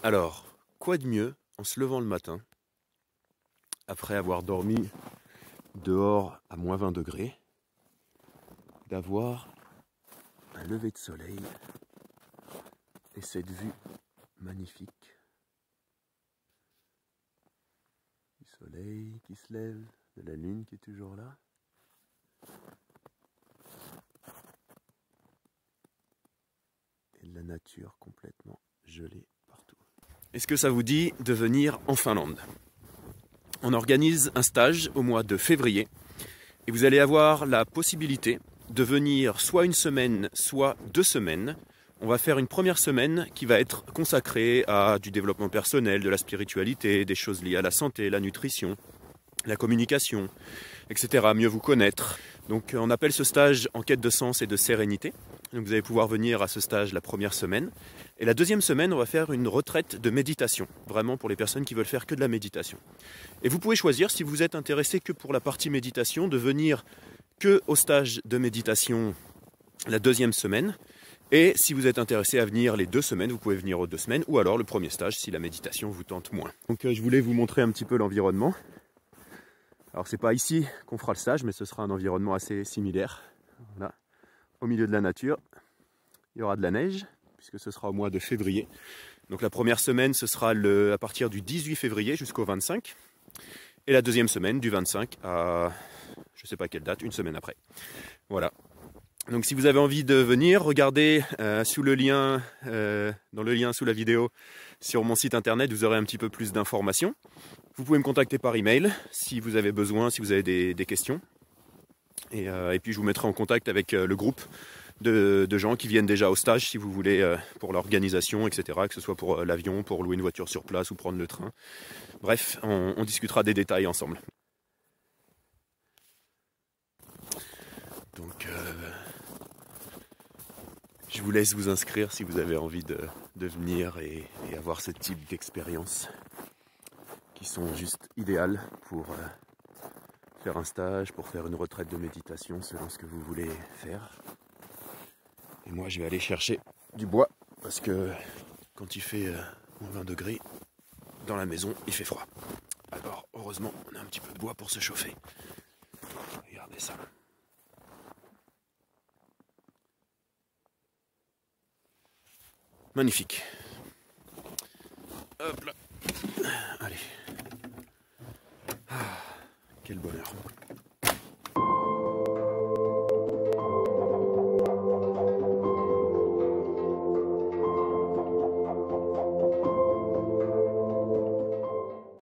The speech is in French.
Alors, quoi de mieux en se levant le matin, après avoir dormi dehors à moins 20 degrés, d'avoir un lever de soleil et cette vue magnifique du soleil qui se lève, de la lune qui est toujours là. Et de la nature complètement gelée partout. Est-ce que ça vous dit de venir en Finlande? On organise un stage au mois de février et vous allez avoir la possibilité de venir soit une semaine, soit 2 semaines. On va faire une première semaine qui va être consacrée à du développement personnel, de la spiritualité, des choses liées à la santé, la nutrition, la communication, etc. Mieux vous connaître. Donc on appelle ce stage en quête de sens et de sérénité. Donc vous allez pouvoir venir à ce stage la première semaine. Et la deuxième semaine, on va faire une retraite de méditation, vraiment pour les personnes qui veulent faire que de la méditation. Et vous pouvez choisir, si vous êtes intéressé que pour la partie méditation, de venir que au stage de méditation la deuxième semaine. Et si vous êtes intéressé à venir les 2 semaines, vous pouvez venir aux 2 semaines, ou alors le premier stage si la méditation vous tente moins. Donc je voulais vous montrer un petit peu l'environnement. Alors c'est pas ici qu'on fera le stage, mais ce sera un environnement assez similaire. Voilà. Au milieu de la nature, il y aura de la neige, puisque ce sera au mois de février. Donc la première semaine, ce sera à partir du 18 février jusqu'au 25. Et la deuxième semaine, du 25 à je ne sais pas quelle date, une semaine après. Voilà. Donc si vous avez envie de venir, regardez sous le lien, dans le lien sous la vidéo sur mon site internet, vous aurez un petit peu plus d'informations. Vous pouvez me contacter par email si vous avez besoin, si vous avez des questions. Et puis je vous mettrai en contact avec le groupe de gens qui viennent déjà au stage si vous voulez pour l'organisation, etc. Que ce soit pour l'avion, pour louer une voiture sur place ou prendre le train. Bref, on discutera des détails ensemble. Donc je vous laisse vous inscrire si vous avez envie de venir et avoir ce type d'expériences qui sont juste idéales pour faire un stage, pour faire une retraite de méditation selon ce que vous voulez faire. Et moi je vais aller chercher du bois parce que quand il fait moins 20 degrés dans la maison il fait froid. Alors heureusement on a un petit peu de bois pour se chauffer. Regardez ça. Magnifique. Hop là. Allez. Ah, quel bonheur.